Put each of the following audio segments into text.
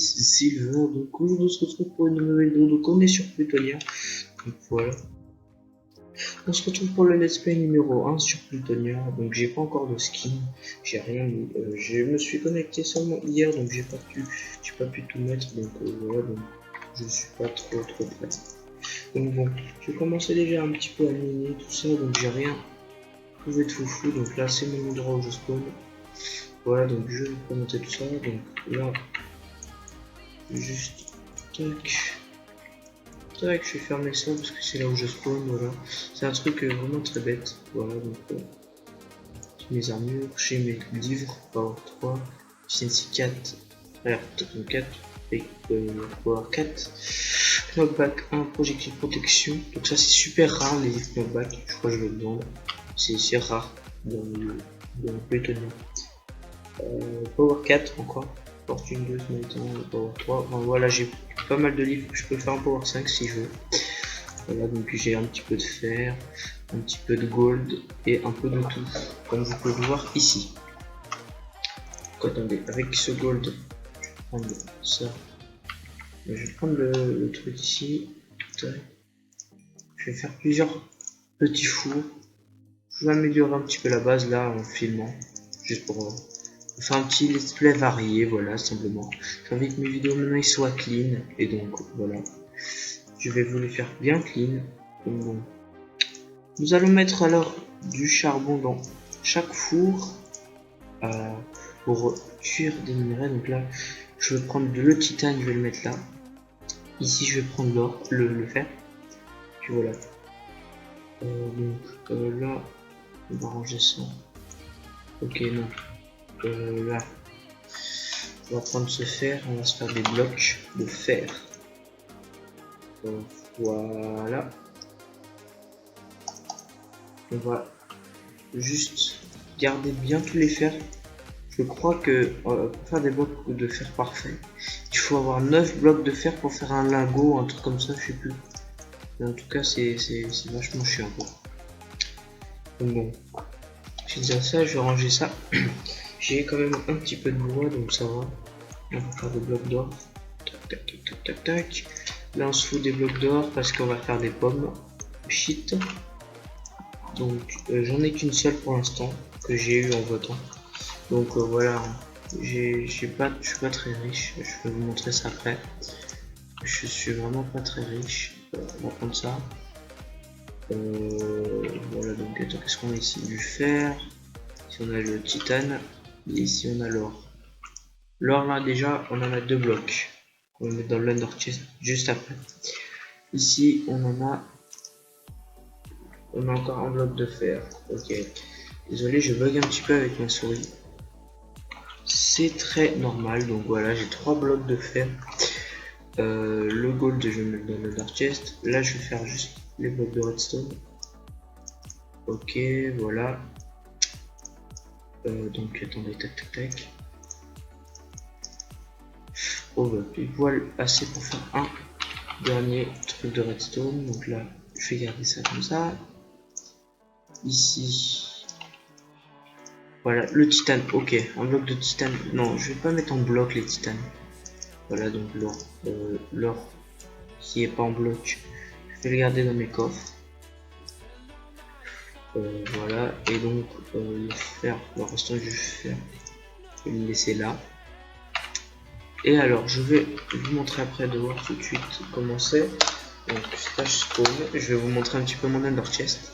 c'est Silver. Donc aujourd'hui on se retrouve pour une nouvelle vidéo. Donc on est sur Plutonia. Donc voilà. On se retrouve pour le let's play numéro 1 sur Plutonia. Donc j'ai pas encore de skin. J'ai rien mis. Je me suis connecté seulement hier. Donc j'ai pas pu tout mettre. Donc voilà. Donc je suis pas trop prêt. Donc bon. Je commençais déjà un petit peu à miner tout ça. Donc j'ai rien trouvé de foufou. Donc là c'est mon endroit où je spawn. Voilà, donc je vais commenter tout ça. Donc là, juste tac, je vais fermer ça parce que c'est là où je spawn. Voilà, c'est un truc vraiment très bête. Voilà, donc mes armures, chez mes livres, Power 3, CNC 4, alors 4 et Power 4, knockback 1, projectile protection. Donc ça c'est super rare les knockback. Je crois que je vais le vendre. C'est rare dans le Plutonia. Power 4 encore, Fortune 2 ce matin, Power 3, enfin, voilà, j'ai pas mal de livres, je peux faire un Power 5 si je veux. Voilà, donc j'ai un petit peu de fer, un petit peu de gold et un peu de tout, comme vous pouvez le voir ici. Donc, attendez, avec ce gold, je vais prendre ça, je vais prendre le truc ici, je vais faire plusieurs petits fours, je vais améliorer un petit peu la base là en filmant, juste pour faire un petit let's play varié, voilà, simplement. J'ai envie que mes vidéos maintenant ils soient clean, et donc voilà, je vais vous les faire bien clean. Donc, bon. Nous allons mettre alors du charbon dans chaque four pour cuire des minerais. Donc là, je vais prendre le titane, je vais le mettre là. Ici, je vais prendre l'or, le fer. Puis voilà. Donc là, on va ranger ça. Ok, non. Là, on va prendre ce fer, on va se faire des blocs de fer. Voilà. On va juste garder bien tous les fers. Je crois que pour faire des blocs de fer parfait, il faut avoir 9 blocs de fer pour faire un lingot, un truc comme ça, je sais plus. Mais en tout cas, c'est vachement chiant. Donc bon, j'ai déjà ça, je vais ranger ça. J'ai quand même un petit peu de bois, donc ça va. On va faire des blocs d'or. Tac. Là, on se fout des blocs d'or parce qu'on va faire des pommes. Shit. Donc, j'en ai qu'une seule pour l'instant que j'ai eu en votant. Donc voilà, je suis pas très riche. Je vais vous montrer ça après. Je suis vraiment pas très riche. On va prendre ça. Voilà, donc qu'est-ce qu'on a ici? Du fer. Ici on a le titane. Et ici on a l'or. L'or là déjà on en a 2 blocs. On va mettre dans l'under chest juste après. Ici on a encore un bloc de fer. Ok. Désolé, je bug un petit peu avec ma souris. C'est très normal. Donc voilà, j'ai 3 blocs de fer. Le gold, je vais le mettre dans le dark chest. Là, je vais faire juste les blocs de redstone. Ok, voilà. Donc attendez, tac. Oh bah, pile poil assez pour faire un dernier truc de redstone. Donc là, je vais garder ça comme ça. Ici. Voilà, le titane, ok, un bloc de titane. Non, je vais pas mettre en bloc les titanes. Voilà, donc l'or qui est pas en bloc, je vais le garder dans mes coffres. Voilà, et donc le fer, le restant du fer, je vais le laisser là. Et alors, je vais vous montrer après de voir tout de suite comment c'est. Donc, stage spawn, je vais vous montrer un petit peu mon ender chest.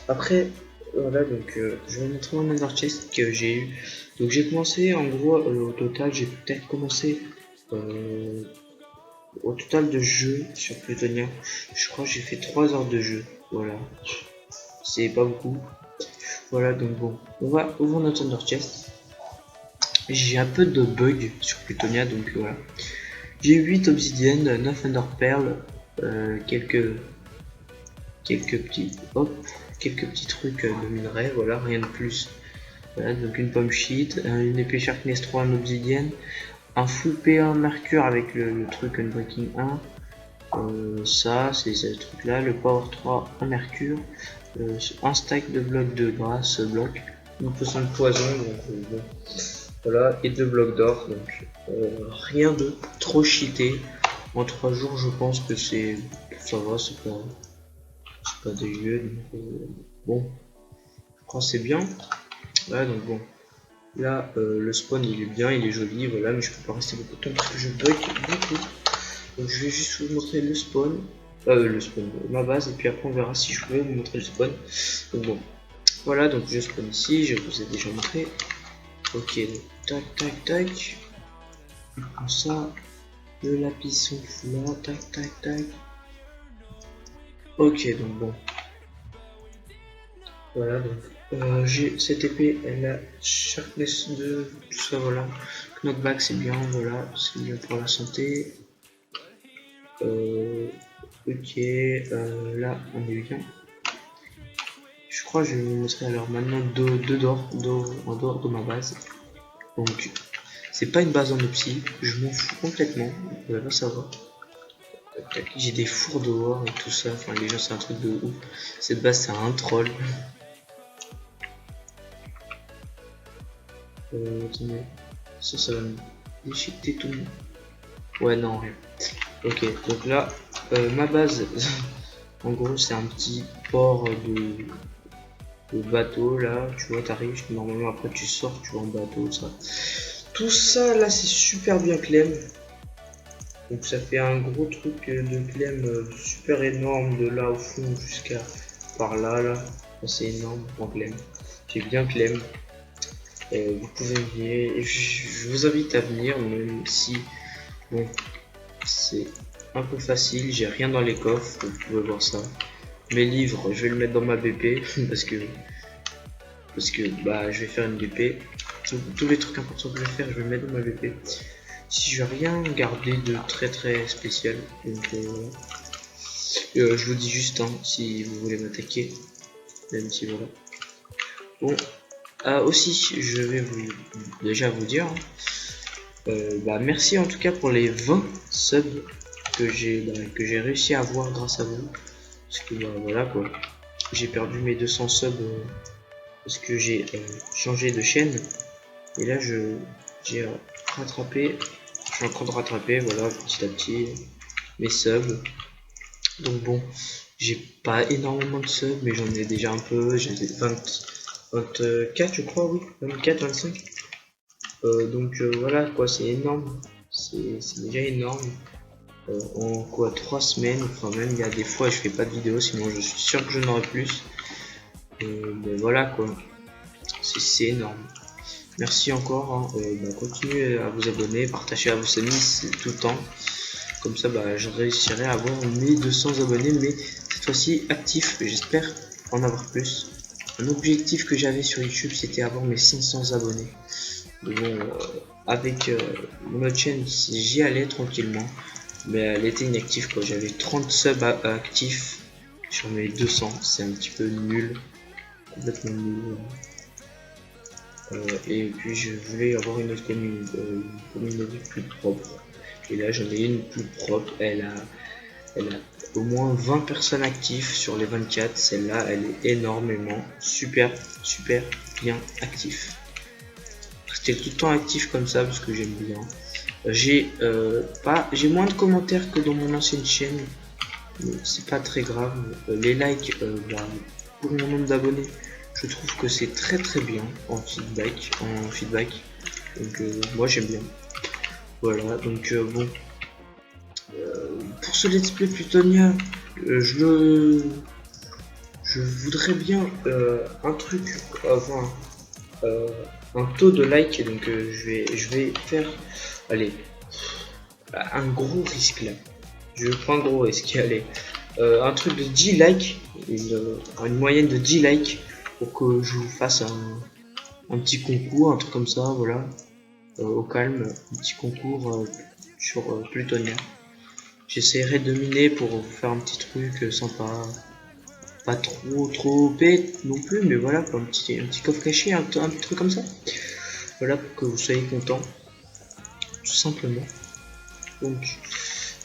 Après, voilà, donc je vais montrer mon ender chest que j'ai eu. Donc, j'ai commencé en gros, au total, j'ai peut-être commencé au total de jeux sur Plutonia. Je crois que j'ai fait 3 heures de jeu. Voilà, c'est pas beaucoup. Voilà, donc bon, on va ouvrir notre ender chest. J'ai un peu de bugs sur Plutonia, donc voilà. J'ai 8 obsidiennes, 9 ender pearls, quelques petits trucs de minerais, voilà, rien de plus. Voilà, donc une pomme sheet, une épée Sharpness 3 en obsidienne, un full P1 mercure avec le truc Unbreaking 1, ça c'est ce truc là, le Power 3 en mercure, un stack de blocs de brass bloc, une potion de poison, donc bon, Voilà, et 2 blocs d'or, donc rien de trop cheaté. En 3 jours, je pense que ça va, c'est pas dégueu. Donc, bon, je crois que c'est bien. Voilà, donc bon. Là, le spawn il est bien, il est joli, voilà, mais je peux pas rester beaucoup de temps parce que je bug beaucoup. Donc je vais juste vous montrer le spawn, ma base, et puis après on verra si je peux vous montrer le spawn. Donc bon, voilà, donc je spawn ici, je vous ai déjà montré. Ok, donc tac tac tac, comme ça, le lapis sont là, tac tac tac. Ok, donc bon, voilà, donc j'ai cette épée, elle a sharpness de tout ça, voilà. Knockback c'est bien, voilà, c'est bien pour la santé. Ok, là on est bien. Je crois que je vais vous montrer alors maintenant deux en dehors de ma base. Donc c'est pas une base en opsie, je m'en fous complètement, vous allez pas savoir. J'ai des fours dehors et tout ça, enfin les gens c'est un truc de ouf. Cette base c'est un troll. Attendez, ça va me déchiqueter tout le monde. Ouais non rien. Ok, donc là, ma base, en gros c'est un petit port de bateau là, tu vois, t'arrives, normalement après tu sors, tu vas en bateau, ça. Tout ça là c'est super bien clem. Donc ça fait un gros truc de clem super énorme de là au fond jusqu'à par là là. C'est énorme en clem. J'ai bien clem. Vous pouvez venir. Je vous invite à venir même si bon c'est un peu facile, j'ai rien dans les coffres, vous pouvez voir ça. Mes livres, je vais le mettre dans ma BP parce que bah je vais faire une BP. Tous les trucs importants que je vais faire, je vais le mettre dans ma BP. Si je vais rien garder de très spécial, donc je vous dis juste hein, si vous voulez m'attaquer, même si voilà. Bon, aussi je vais déjà vous dire, bah merci en tout cas pour les 20 subs que j'ai réussi à avoir grâce à vous, parce que bah, voilà quoi, j'ai perdu mes 200 subs parce que j'ai changé de chaîne et là j'ai rattrapé, je suis en train de rattraper voilà petit à petit mes subs. Donc bon, j'ai pas énormément de subs, mais j'en ai déjà un peu. J'ai 24 je crois, oui, 24, 25. Donc voilà quoi, c'est énorme. C'est déjà énorme. En quoi 3 semaines, enfin même il y a des fois je fais pas de vidéo, sinon je suis sûr que je n'aurai plus. Ben voilà quoi, c'est énorme. Merci encore, hein. Bah, continuez à vous abonner, partagez à vos amis tout le temps. Comme ça, bah, je réussirai à avoir mes 200 abonnés, mais cette fois-ci actif. J'espère en avoir plus. Un objectif que j'avais sur YouTube, c'était avoir mes 500 abonnés. Mais bon, avec mon autre chaîne, j'y allais tranquillement, mais elle était inactive quoi. J'avais 30 subs actifs sur mes 200, c'est un petit peu nul, complètement nul. Et puis je voulais avoir une autre communauté plus propre. Et là j'en ai une plus propre, elle a au moins 20 personnes actives sur les 24. Celle-là, elle est énormément super bien active. Restez tout le temps actif comme ça parce que j'aime bien. J'ai moins de commentaires que dans mon ancienne chaîne, mais c'est pas très grave. Les likes, bah, pour mon nombre d'abonnés, je trouve que c'est très bien en feedback. Donc moi j'aime bien. Voilà, donc bon. Pour ce let's play Plutonia, je voudrais bien un truc, enfin un taux de like, donc je vais faire, allez, un gros risque là. Je prends un gros risque, allez, un truc de 10 likes, une moyenne de 10 likes pour que je vous fasse un petit concours, un truc comme ça, voilà, au calme, un petit concours sur Plutonia. J'essaierai de miner pour vous faire un petit truc sympa, pas trop bête non plus, mais voilà, un petit coffre caché, un petit truc comme ça. Voilà, pour que vous soyez content, tout simplement. Donc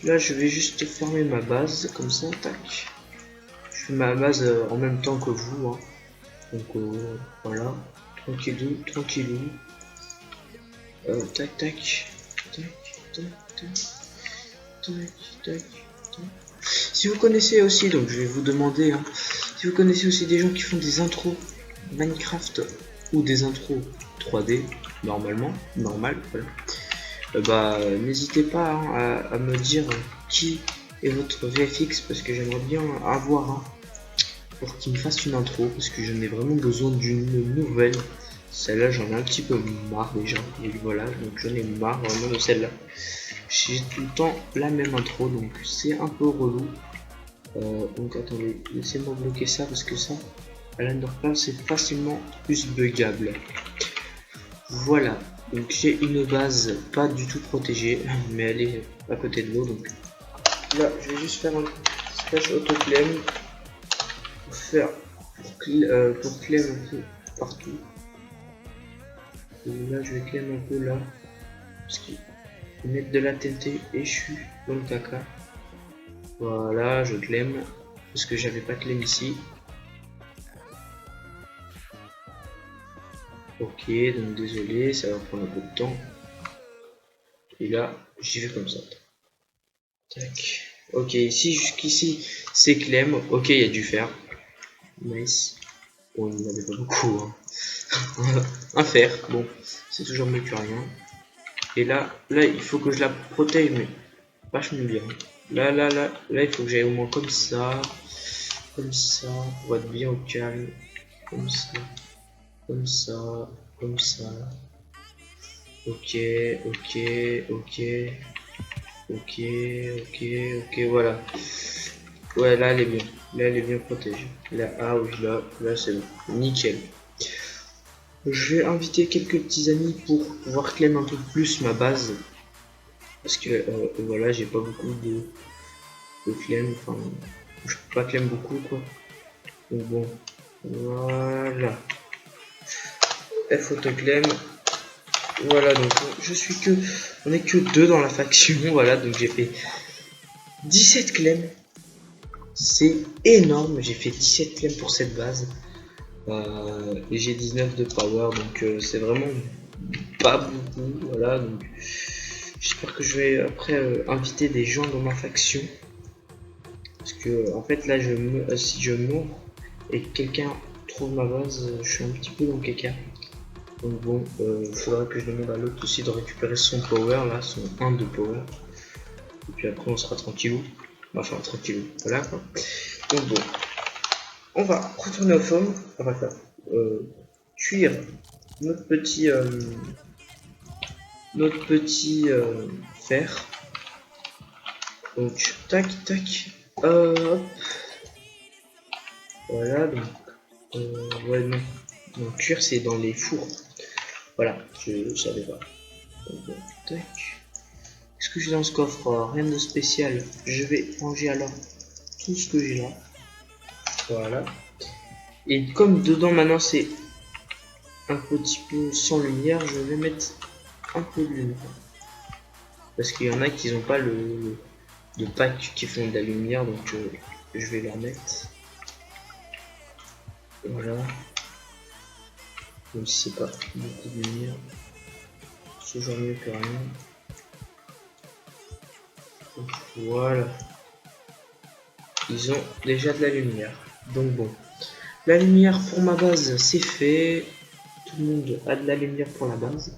là, je vais juste fermer ma base comme ça, tac. Je fais ma base en même temps que vous, hein. Donc voilà, tranquillou. Tac, tac, tac, tac, tac, tac, tac, tac. Si vous connaissez aussi, donc je vais vous demander, hein, si vous connaissez aussi des gens qui font des intros Minecraft ou des intros 3D, normalement, normal, voilà. Bah, n'hésitez pas hein, à me dire qui est votre VFX parce que j'aimerais bien avoir un pour qu'il me fasse une intro parce que j'en ai vraiment besoin d'une nouvelle. Celle-là, j'en ai un petit peu marre déjà. Et voilà, donc j'en ai marre vraiment de celle-là. J'ai tout le temps la même intro, donc c'est un peu relou. Donc attendez, laissez-moi bloquer ça parce que ça, à l'Enderpearl, c'est facilement plus buggable. Voilà, donc j'ai une base pas du tout protégée, mais elle est à côté de l'eau. Donc là, je vais juste faire un slash autoclaim pour faire pour claim un peu partout. Et là, je vais claim un peu là parce qu'il faut mettre de la TNT et je suis dans le caca. Voilà, je claim parce que j'avais pas claim ici. Ok, donc désolé, ça va prendre un peu de temps. Et là, j'y vais comme ça. Tac. Ok, ici, jusqu'ici, c'est claim. Ok, il y a du fer. Nice. Bon, il n'y en avait pas beaucoup. Hein. Un fer, bon, c'est toujours mieux que rien. Et là, il faut que je la protège, mais vachement bien. Là, il faut que j'aille au moins comme ça, pour être bien au calme. Comme ça, comme ça, comme ça. Ok, ok, ok, ok, ok, ok, voilà. Ouais, là elle est bien. Là elle est bien protégée. Là, ah oui, là c'est bon. Nickel. Je vais inviter quelques petits amis pour pouvoir claim un peu plus ma base. Parce que voilà, j'ai pas beaucoup de claim. Enfin, je peux pas claim beaucoup quoi. Donc bon, voilà. F autoclaim. Voilà, donc on est que deux dans la faction. Voilà, donc j'ai fait 17 claims. C'est énorme, j'ai fait 17 claims pour cette base. Et j'ai 19 de power, donc c'est vraiment pas beaucoup. Voilà, donc j'espère que je vais après inviter des gens dans ma faction. Parce que en fait là, si je meurs et que quelqu'un trouve ma base, je suis un petit peu dans le caca. Donc bon, il faudra que je demande à l'autre aussi de récupérer son power, là, son 1 de power. Et puis après on sera tranquillou. Enfin tranquillou, voilà quoi. Donc bon, on va retourner au forum, on va faire cuire notre petit fer. Donc tac tac, hop, voilà. Donc ouais non, donc cuire c'est dans les fours. Voilà, je savais pas. Donc, bon, tac. Qu'est-ce que j'ai dans ce coffre? Rien de spécial. Je vais ranger alors tout ce que j'ai là. Voilà. Et comme dedans maintenant c'est un petit peu sans lumière, je vais mettre un peu de lumière. Parce qu'il y en a qui n'ont pas le pack qui font de la lumière, donc je vais leur mettre. Voilà. Même si c'est pas beaucoup de lumière. C'est toujours mieux que rien. Donc, voilà. Ils ont déjà de la lumière. Donc bon. La lumière pour ma base, c'est fait. Tout le monde a de la lumière pour la base.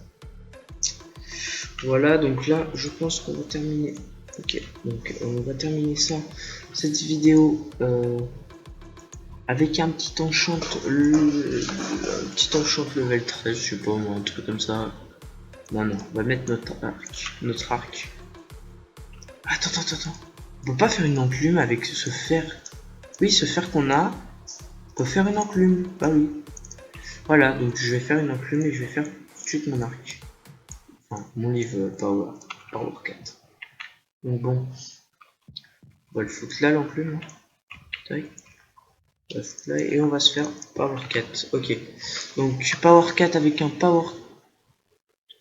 Voilà, donc là, je pense qu'on va terminer. Ok, donc on va terminer ça, cette vidéo avec un petit enchant, level 13, je sais pas moi, un truc comme ça. Non, on va mettre notre arc. Attends. On peut pas faire une enclume avec ce fer. Oui, ce fer qu'on a, on peut faire une enclume. Bah oui. Voilà, donc je vais faire une enclume et je vais faire tout de suite mon arc. Enfin, mon livre Power 4. Donc bon, on va le foutre là l'enclume. Tac. On va foutre là et on va se faire Power 4. Ok. Donc Power 4 avec un Power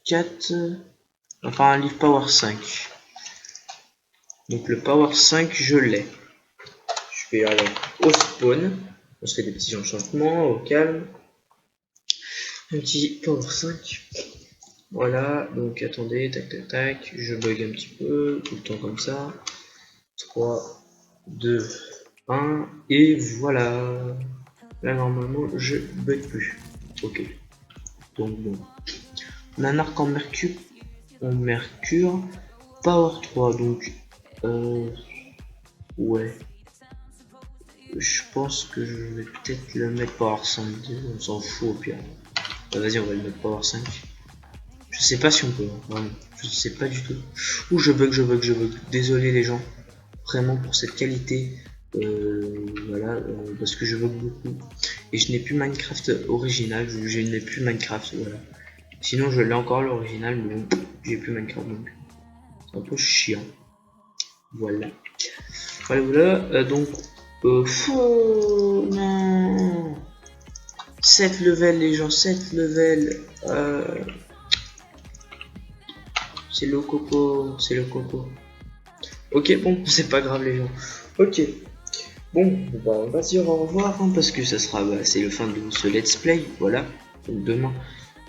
4. Enfin un livre Power 5. Donc le Power 5 je l'ai. Je vais aller au spawn. On se fait des petits enchantements au calme. Un petit Power 5. Voilà, donc attendez, tac tac tac, je bug un petit peu, tout le temps comme ça. 3, 2, 1, et voilà. Là normalement je bug plus. Ok. Donc bon. On a un arc en mercure, power 3, donc ouais. Je pense que je vais peut-être le mettre power 5, on s'en fout au pire. Bah, vas-y, on va le mettre power 5. Je sais pas si on peut, hein, vraiment. Je sais pas du tout. Ouh, je bug. Désolé les gens. Vraiment pour cette qualité. Voilà, parce que je bug beaucoup. Et je n'ai plus Minecraft original. Je n'ai plus Minecraft, voilà. Sinon, je l'ai encore l'original, mais bon, j'ai plus Minecraft donc. C'est un peu chiant. Voilà. Voilà. Donc, non. 7 level, les gens, 7 level. C'est le coco, c'est le coco. Ok, bon, c'est pas grave les gens. Ok. Bon, bah, on va dire au revoir, hein, parce que ça sera, c'est le fin de ce let's play, voilà. Donc demain,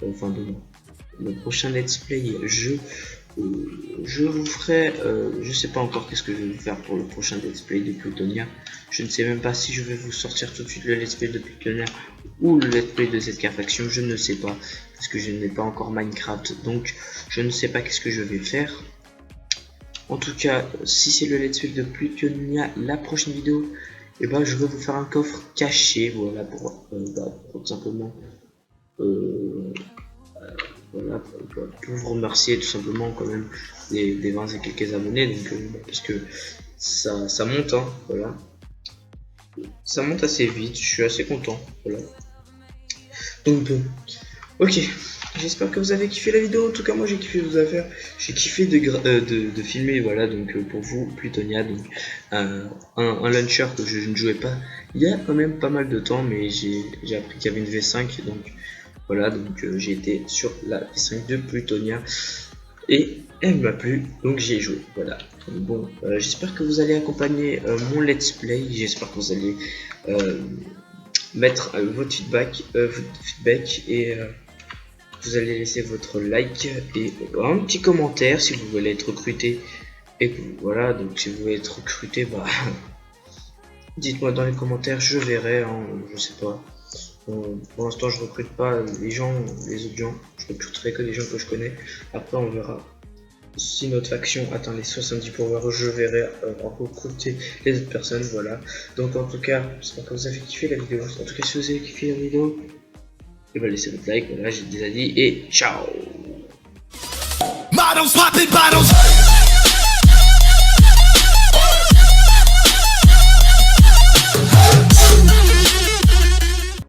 demain, le prochain let's play, je vous ferai, je sais pas encore qu'est-ce que je vais vous faire pour le prochain let's play de Plutonia. Je ne sais même pas si je vais vous sortir tout de suite le let's play de Plutonia ou le let's play de cette faction, je ne sais pas, parce que je n'ai pas encore Minecraft, donc je ne sais pas qu'est-ce que je vais faire. En tout cas, si c'est le let's play de Plutonia, la prochaine vidéo, et ben je vais vous faire un coffre caché, voilà, pour tout simplement voilà, pour vous remercier tout simplement quand même des 20 et quelques abonnés, donc parce que ça monte, hein, voilà, ça monte assez vite, je suis assez content, voilà. Donc bon, ok, j'espère que vous avez kiffé la vidéo. En tout cas moi j'ai kiffé vos affaires, j'ai kiffé de filmer, voilà, donc pour vous Plutonia, donc un launcher que je ne jouais pas il y a quand même pas mal de temps, mais j'ai appris qu'il y avait une V5, donc voilà, donc j'ai été sur la V5 de Plutonia et elle m'a plu, donc j'y ai joué, voilà. Donc bon, j'espère que vous allez accompagner mon let's play, j'espère que vous allez mettre votre feedback et vous allez laisser votre like et un petit commentaire si vous voulez être recruté, et que, voilà, donc si vous voulez être recruté, bah dites-moi dans les commentaires, je verrai, hein, je sais pas. Pour l'instant je recrute pas les autres gens, je recruterai que les gens que je connais. Après on verra. Si notre faction atteint les 70 pourvoirs, je verrai recruter les autres personnes, voilà. Donc en tout cas, j'espère que vous avez kiffé la vidéo. En tout cas, si vous avez kiffé la vidéo, et bah laissez votre like, voilà, j'ai déjà dit, et ciao.